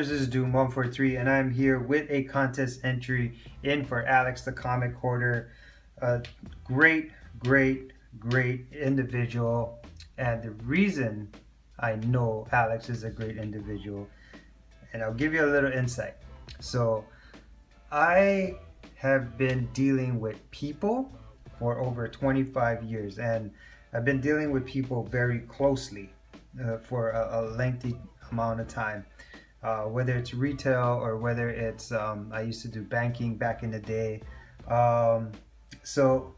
viewers, this is Doom143 and I'm here with a contest entry in for Alex the Comic Hoarder. A great individual, and the reason I know Alex is a great individual, and I'll give you a little insight. So I have been dealing with people for over 25 years, and I've been dealing with people very closely for a lengthy amount of time, whether it's retail or whether it's I used to do banking back in the day. So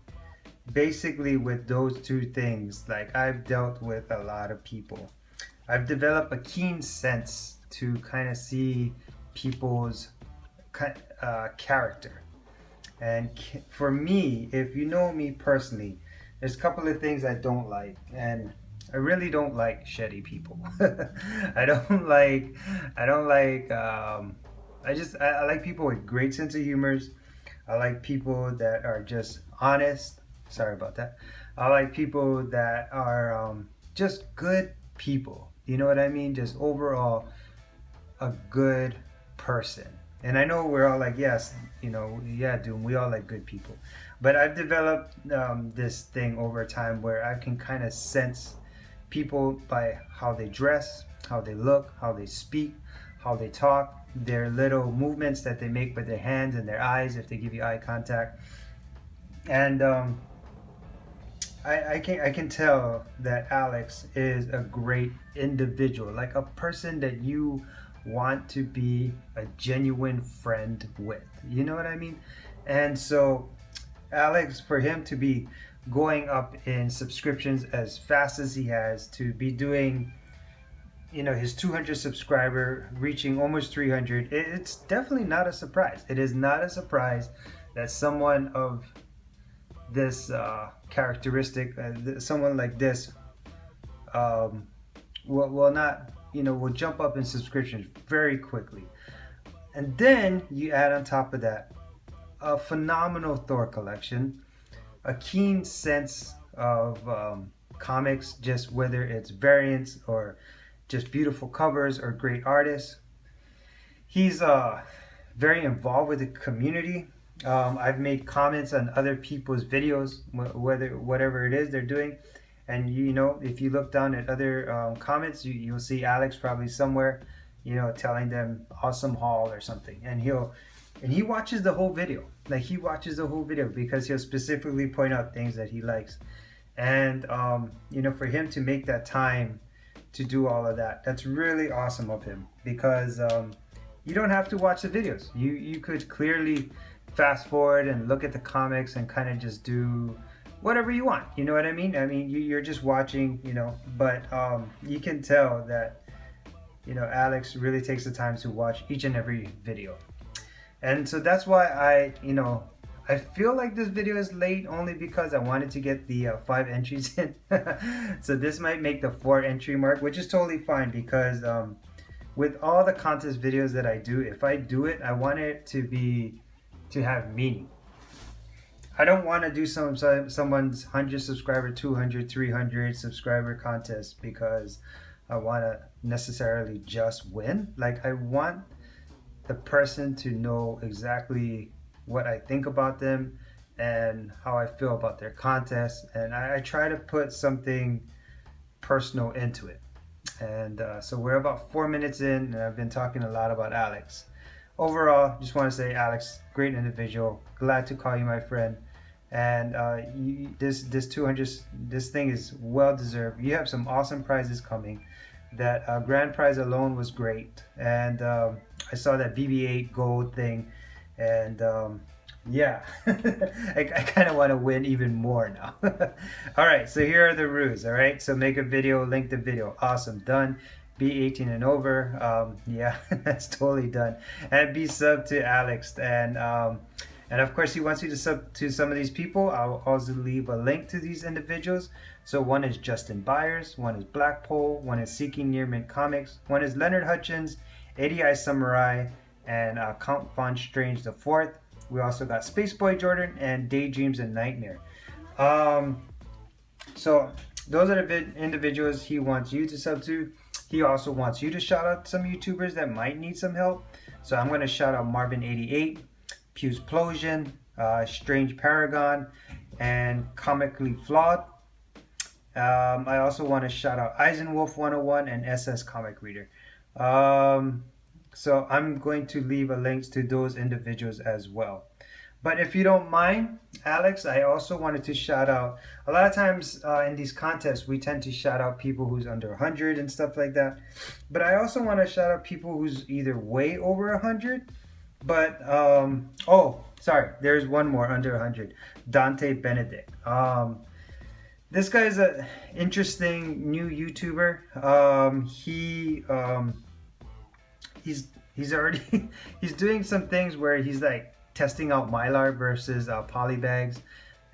basically with those two things, like, I've dealt with a lot of people. I've developed a keen sense to kind of see people's character. And for me, if you know me personally, there's a couple of things I don't like, and I really don't like shitty people. I like people with great sense of humors. I like people that are just honest. Sorry about that. I like people that are just good people. You know what I mean? Just overall a good person. And I know we're all like, yes, you know, yeah, Doom, we all like good people. But I've developed this thing over time where I can kind of sense people by how they dress, how they look, how they speak, how they talk, their little movements that they make with their hands and their eyes if they give you eye contact. And I can tell that Alex is a great individual, like a person that you want to be a genuine friend with. You know what I mean? And so Alex, for him to be going up in subscriptions as fast as he has, to be doing, you know, his 200 subscriber reaching almost 300, it's definitely not a surprise. It is not a surprise that someone of this characteristic, someone like this, will not, you know, will jump up in subscriptions very quickly. And then you add on top of that a phenomenal Thor collection, a keen sense of comics, just whether it's variants or just beautiful covers or great artists. He's very involved with the community. I've made comments on other people's videos, whatever it is they're doing, and you know, if you look down at other comments, you'll see Alex probably somewhere, you know, telling them awesome haul or something, and he watches the whole video. Like, he watches the whole video because he'll specifically point out things that he likes. And you know, for him to make that time to do all of that, that's really awesome of him, because you don't have to watch the videos. You could clearly fast forward and look at the comics and kind of just do whatever you want. You know what I mean? I mean, you're just watching, you know, but you can tell that, you know, Alex really takes the time to watch each and every video. And so that's why I feel like this video is late, only because I wanted to get the 5 entries in. So this might make the 4 entry mark, which is totally fine, because with all the contest videos that I do, if I do it, I want it to have meaning. I don't want to do someone's 100 subscriber, 200, 300 subscriber contest because I want to necessarily just win. Like, I want the person to know exactly what I think about them and how I feel about their contest, and I try to put something personal into it. And so we're about 4 minutes in, and I've been talking a lot about Alex. Overall, just want to say, Alex, great individual, glad to call you my friend. And this thing is well deserved. You have some awesome prizes coming. That grand prize alone was great, and I saw that BB-8 gold thing, and yeah, I kind of want to win even more now. All right, so here are the rules. All right, so make a video, link the video. Awesome, done. Be 18 and over. Yeah, that's totally done. And be sub to Alex, and of course he wants you to sub to some of these people. I'll also leave a link to these individuals. So one is Justin Byers, one is Blackpoll, one is Seeking Near Mint Comics, one is Leonard Hutchins, ADI Samurai, and Count Von Strange the Fourth. We also got Spaceboy Jordan and Daydreams and Nightmare. So those are the individuals he wants you to sub to. He also wants you to shout out some YouTubers that might need some help. So I'm going to shout out Marvin88, pewsplosion, strangebaragon, and comically flawed. I also want to shout out Eisenwolf101 and SS Comic Reader. So I'm going to leave a link to those individuals as well. But if you don't mind, Alex, I also wanted to shout out, a lot of times in these contests, we tend to shout out people who's under 100 and stuff like that. But I also want to shout out people who's either way over 100, but, oh, sorry, there's one more under 100, Dante Benedict. This guy's an interesting new YouTuber. He's already, he's doing some things where he's like, testing out mylar versus poly bags,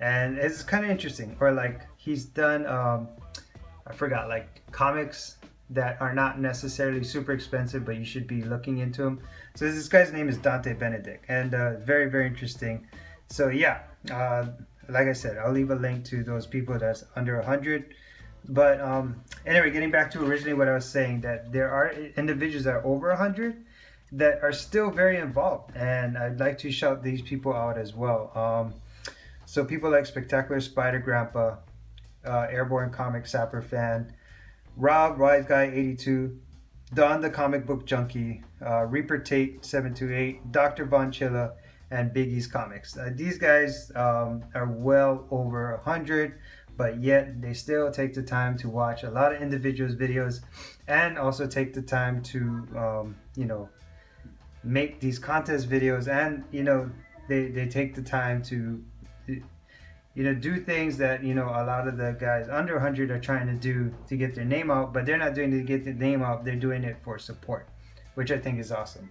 and it's kind of interesting. Or like he's done I forgot, like comics that are not necessarily super expensive, but you should be looking into them. So this guy's name is Dante Benedict, and very, very interesting. So yeah, like I said, I'll leave a link to those people that's under 100. But anyway, getting back to originally what I was saying, that there are individuals that are over 100 that are still very involved, and I'd like to shout these people out as well. So people like Spectacular Spider Grandpa, Airborne Comic Sapper Fan, Rob Wise Guy 82, Don the Comic Book Junkie, Reaper Tate 728, Dr. Von Chilla, and Bigeez Comics. These guys are well over 100, but yet they still take the time to watch a lot of individuals' videos, and also take the time to you know, make these contest videos, and you know, they take the time to, you know, do things that, you know, a lot of the guys under 100 are trying to do to get their name out, but they're not doing it to get their name out, they're doing it for support, which I think is awesome.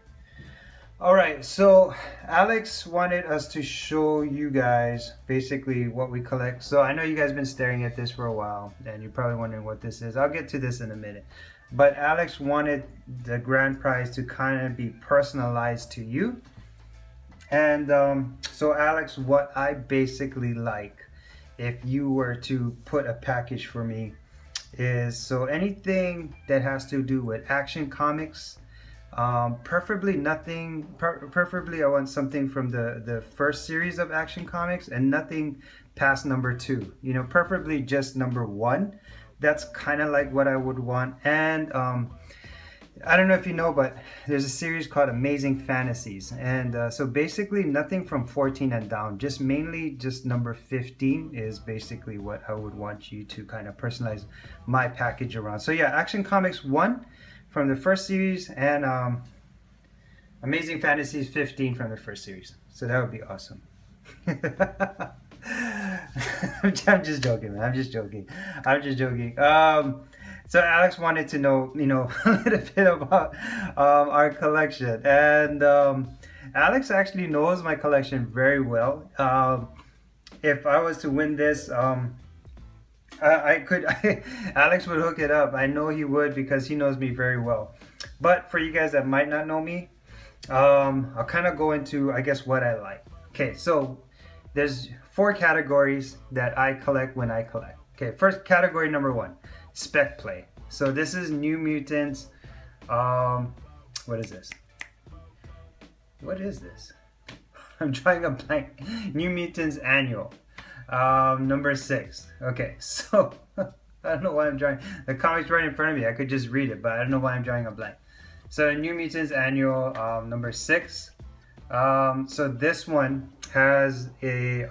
All right, so Alex wanted us to show you guys basically what we collect. So I know you guys have been staring at this for a while, and you're probably wondering what this is. I'll get to this in a minute. But Alex wanted the grand prize to kind of be personalized to you. And so Alex, what I basically like, if you were to put a package for me, is so anything that has to do with Action Comics, preferably I want something from the first series of Action Comics, and nothing past number 2. You know, preferably just number 1. That's kind of like what I would want. And I don't know if you know, but there's a series called Amazing Fantasies, and so basically nothing from 14 and down, just mainly just number 15 is basically what I would want you to kind of personalize my package around. So yeah, Action Comics 1 from the first series, and Amazing Fantasies 15 from the first series. So that would be awesome. I'm just joking, man. I'm just joking. So Alex wanted to know, you know, a little bit about our collection, and Alex actually knows my collection very well. If I was to win this, Alex would hook it up. I know he would, because he knows me very well. But for you guys that might not know me, I'll kind of go into, I guess, what I like. Okay, so there's 4 categories that I collect when I collect. Okay, first category, number 1, spec play. So this is New Mutants. What is this? What is this? I'm drawing a blank. New Mutants Annual, number 6. Okay, so I don't know why I'm drawing. The comic's right in front of me. I could just read it, but I don't know why I'm drawing a blank. So New Mutants Annual, number 6. So this one has a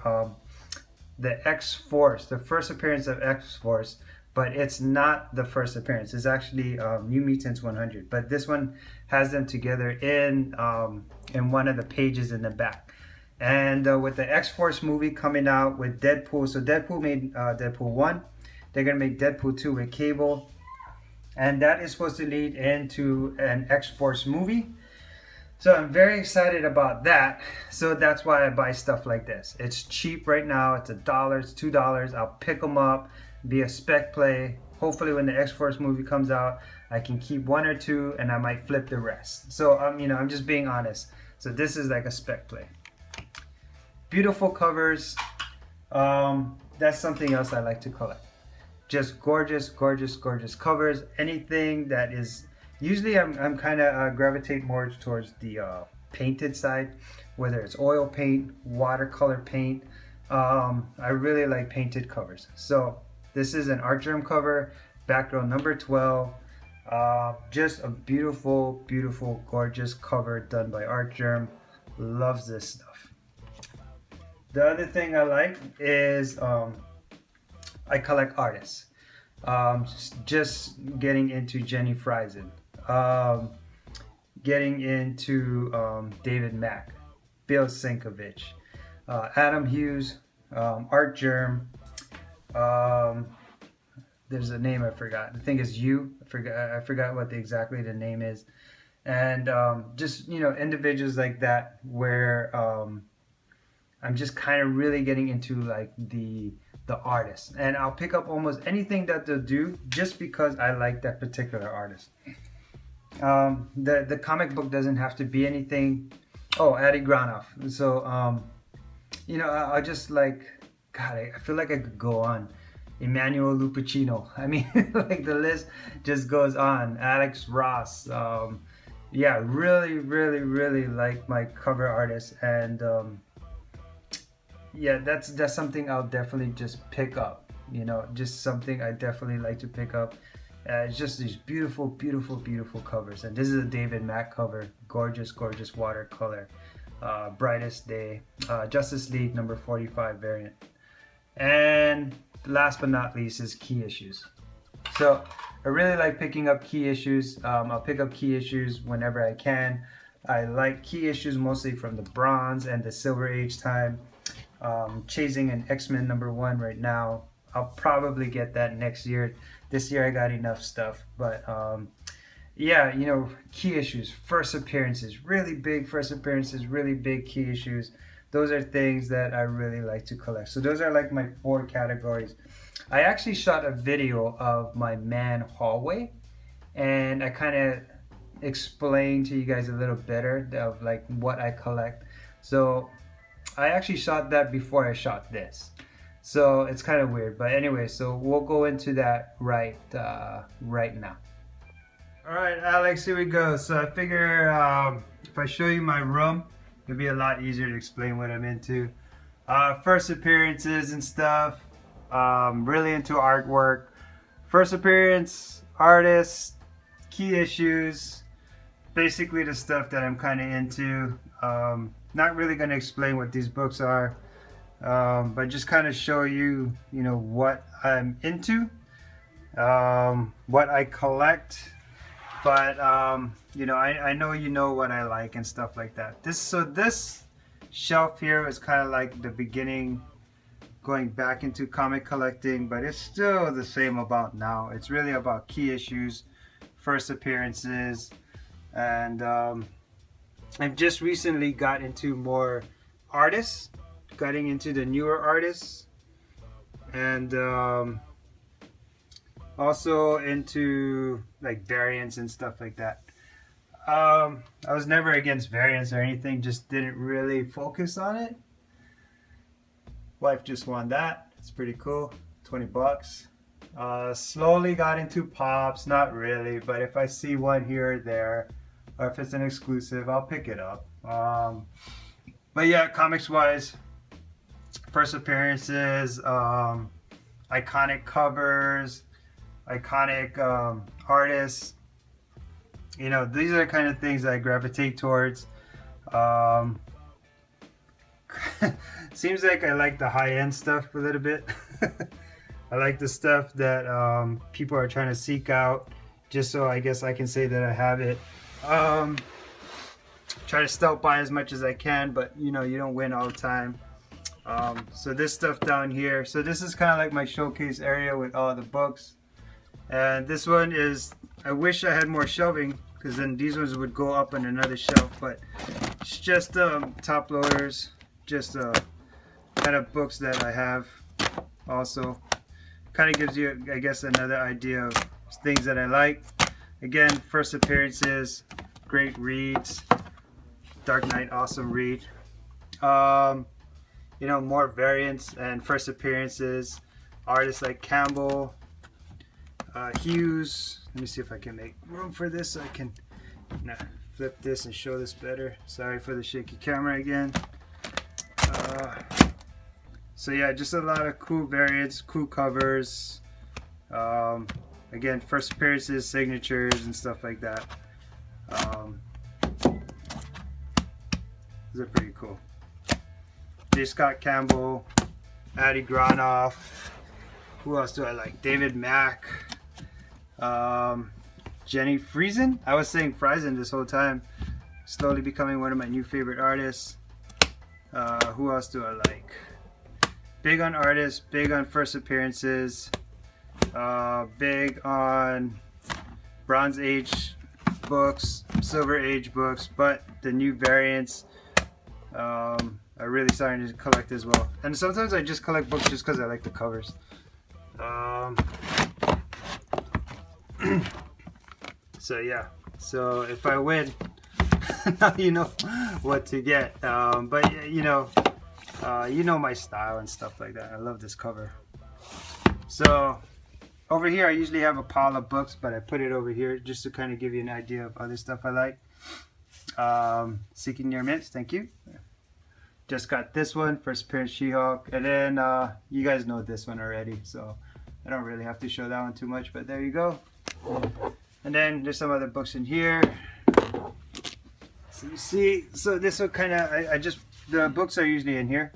the X-Force, the first appearance of X-Force, but it's not the first appearance. It's actually New Mutants 100, but this one has them together in one of the pages in the back. And with the X-Force movie coming out with Deadpool, so Deadpool made Deadpool 1, they're gonna make Deadpool 2 with Cable, and that is supposed to lead into an X-Force movie. So I'm very excited about that. So that's why I buy stuff like this. It's cheap right now. It's $1, it's $2. I'll pick them up, be a spec play. Hopefully when the X-Force movie comes out, I can keep 1 or 2, and I might flip the rest. So you know, I'm just being honest. So this is like a spec play. Beautiful covers. That's something else I like to collect. just gorgeous, gorgeous, gorgeous covers. Anything that is, usually I'm kind of gravitate more towards the painted side, whether it's oil paint, watercolor paint. I really like painted covers. So this is an Artgerm cover, background number 12. Just a beautiful, beautiful, gorgeous cover done by Artgerm. Loves this stuff. The other thing I like is I collect artists. Just getting into Jenny Friesen, getting into David Mack, Bill Sienkiewicz, Adam Hughes, Artgerm. There's a name I forgot. I think it's you. I forgot what exactly the name is. And just, you know, individuals like that where I'm just kind of really getting into like the artist, and I'll pick up almost anything that they'll do just because I like that particular artist. The comic book doesn't have to be anything. Oh, Adi Granoff. So you know, I just like, God, I feel like I could go on. Emmanuel Lupacino. I mean, like the list just goes on. Alex Ross. Yeah, really, really, really like my cover artists, and yeah, that's something I'll definitely just pick up. You know, just something I definitely like to pick up. It's just these beautiful, beautiful, beautiful covers. And this is a David Mack cover. Gorgeous, gorgeous watercolor. Brightest Day. Justice League number 45 variant. And last but not least is key issues. So I really like picking up key issues. I'll pick up key issues whenever I can. I like key issues mostly from the Bronze and the Silver Age time. Chasing an X-Men number 1 right now. I'll probably get that next year. This year I got enough stuff, but yeah, you know, key issues, first appearances, really big first appearances, really big key issues. Those are things that I really like to collect. So those are like my 4 categories. I actually shot a video of my man hallway, and I kind of explained to you guys a little better of like what I collect. So I actually shot that before I shot this, so it's kind of weird. But anyway, so we'll go into that right now. All right, Alex, here we go. So I figure if I show you my room, it'll be a lot easier to explain what I'm into. First appearances and stuff. Really into artwork. First appearance, artists, key issues, basically the stuff that I'm kind of into. Not really going to explain what these books are, but just kind of show you, you know, what I'm into, what I collect. But you know, I know you know what I like and stuff like that. This shelf here is kind of like the beginning, going back into comic collecting, but it's still the same about now. It's really about key issues, first appearances, and I've just recently got into more artists, getting into the newer artists, and also into like variants and stuff like that. I was never against variants or anything, just didn't really focus on it. Wife just won that. It's pretty cool. 20 bucks. Slowly got into pops, not really, but if I see one here or there, or if it's an exclusive, I'll pick it up. But yeah, comics wise, first appearances, iconic covers, iconic artists, you know, these are the kind of things I gravitate towards. Seems like I like the high-end stuff a little bit. I like the stuff that people are trying to seek out, just so I guess I can say that I have it. Try to stealth buy as much as I can, but you know, you don't win all the time. So this stuff down here, so this is kind of like my showcase area with all the books, and this one is, I wish I had more shelving, because then these ones would go up on another shelf, but it's just top loaders, just kind of books that I have. Also kind of gives you, I guess, another idea of things that I like. Again, first appearances, great reads. Dark Knight, awesome read. You know, more variants and first appearances. Artists like Campbell, hues. Let me see if I can make room for this so I can flip this and show this better. Sorry for the shaky camera again. So yeah, just a lot of cool variants, cool covers. Again, first appearances, signatures, and stuff like that. These are pretty cool. J. Scott Campbell, Addie Granoff. Who else do I like? David Mack. Jenny Friesen. I was saying Friesen this whole time. Slowly becoming one of my new favorite artists. Who else do I like? Big on artists, big on first appearances, big on Bronze Age books, Silver Age books, but the new variants are really starting to collect as well. And sometimes I just collect books just because I like the covers. So yeah, so if I win, now you know what to get. But you know my style and stuff like that. I love this cover. So over here I usually have a pile of books, but I put it over here just to kind of give you an idea of other stuff I like. Seeking Your Mitts, thank you. Just got this one, first appearance She-Hulk, and then you guys know this one already, so I don't really have to show that one too much, but there you go. And then there's some other books in here. So you see, so this one kind of, the books are usually in here,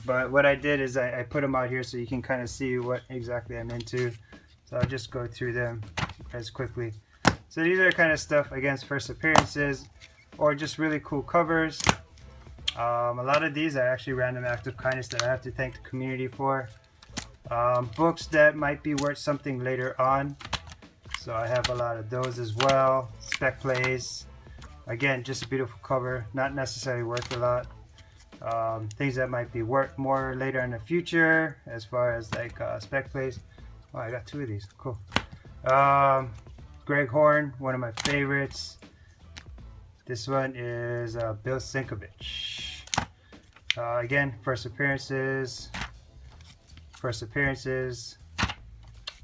but what I did is I put them out here so you can kind of see what exactly I'm into. So I'll just go through them as quickly. So these are kind of stuff against first appearances or just really cool covers. A lot of these are actually random act of kindness that I have to thank the community for. Books that might be worth something later on. So I have a lot of those as well. Spec plays. Again, just a beautiful cover, not necessarily worth a lot. Things that might be worth more later in the future, as far as like spec plays. Oh, I got two of these. Cool. Greg Horn, one of my favorites. This one is Bill Sinkovich. Again, first appearances.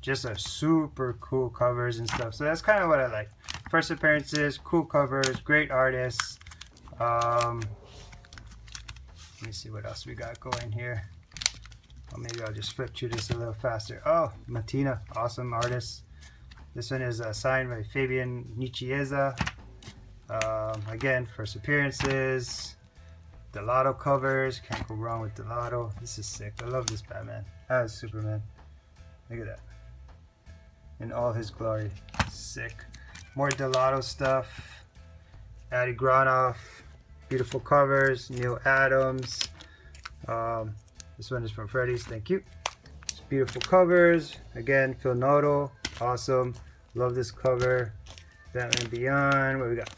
Just a super cool covers and stuff. So that's kind of what I like. First appearances, cool covers, great artists. Let me see what else we got going here. Or maybe I'll just flip through this a little faster. Oh, Matina, awesome artist. This one is signed by Fabian Nicieza. Again, first appearances. Delato covers, can't go wrong with Delato. This is sick. I love this Batman. That is Superman. Look at that. In all his glory. Sick. More Delato stuff. Addie Granoff. Beautiful covers. Neil Adams. This one is from Freddy's. Thank you. It's beautiful covers. Again, Phil Noto. Awesome. Love this cover. Batman Beyond. What we got?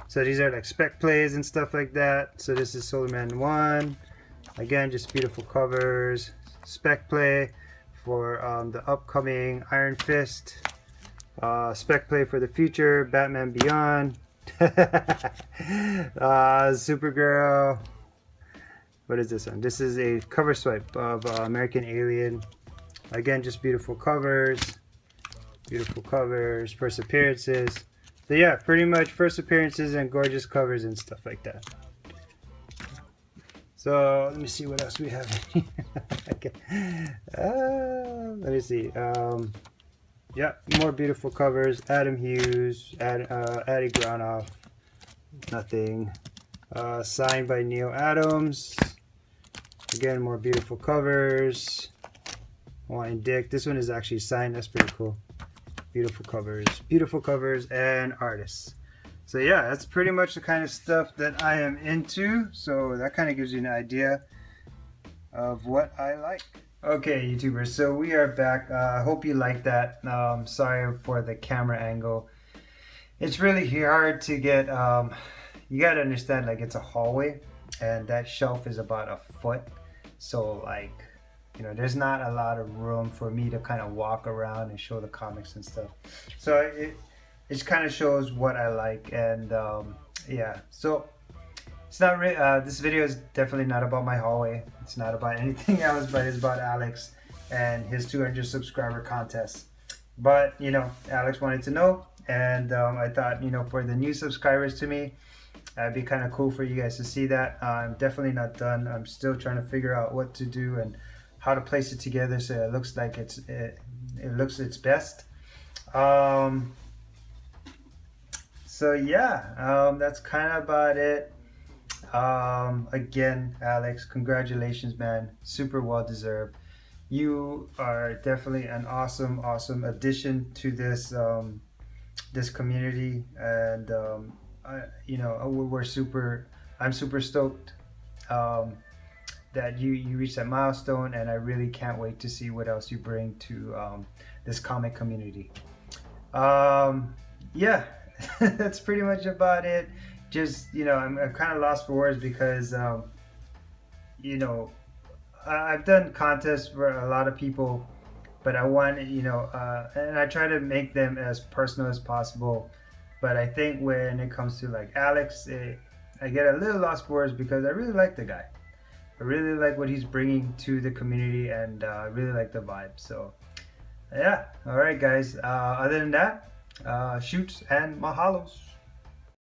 So these are like spec plays and stuff like that. So this is Solar Man 1. Again, just beautiful covers. Spec play for the upcoming Iron Fist. Spec play for the future, Batman Beyond. Supergirl. What is this one? This is a cover swipe of American Alien. Again, just beautiful covers. Beautiful covers, first appearances. So yeah, pretty much first appearances and gorgeous covers and stuff like that. So let me see what else we have in here. Okay. Let me see. Yeah, more beautiful covers. Adam Hughes, Addie Granoff, nothing. Signed by Neil Adams. Again, more beautiful covers. Hawaiian Dick. This one is actually signed. That's pretty cool. Beautiful covers and artists. So yeah, that's pretty much the kind of stuff that I am into. So that kind of gives you an idea of what I like. Okay, YouTubers, so we are back. I hope you like that. Sorry for the camera angle. It's really hard to get, you gotta understand, like, it's a hallway and that shelf is about a foot. So like, you know, there's not a lot of room for me to kind of walk around and show the comics and stuff. So it just kind of shows what I like. And yeah, so it's not really, this video is definitely not about my hallway. It's not about anything else, but it's about Alex and his 200 subscriber contest. But Alex wanted to know, and I thought for the new subscribers to me, it'd be kind of cool for you guys to see that. I'm definitely not done. I'm still trying to figure out what to do and how to place it together so it looks like it looks its best. So yeah, that's kind of about it. Again, Alex, congratulations, man. Super well deserved. You are definitely an awesome addition to this this community, and I'm super stoked that you reached that milestone, and I really can't wait to see what else you bring to this comic community. Yeah, that's pretty much about it. Just I'm kind of lost for words because I've done contests for a lot of people, but I want and I try to make them as personal as possible. But I think when it comes to like Alex, I get a little lost for words because I really like the guy. I really like what he's bringing to the community, and I really like the vibe. So yeah, all right, guys. Other than that, shoots and mahalos.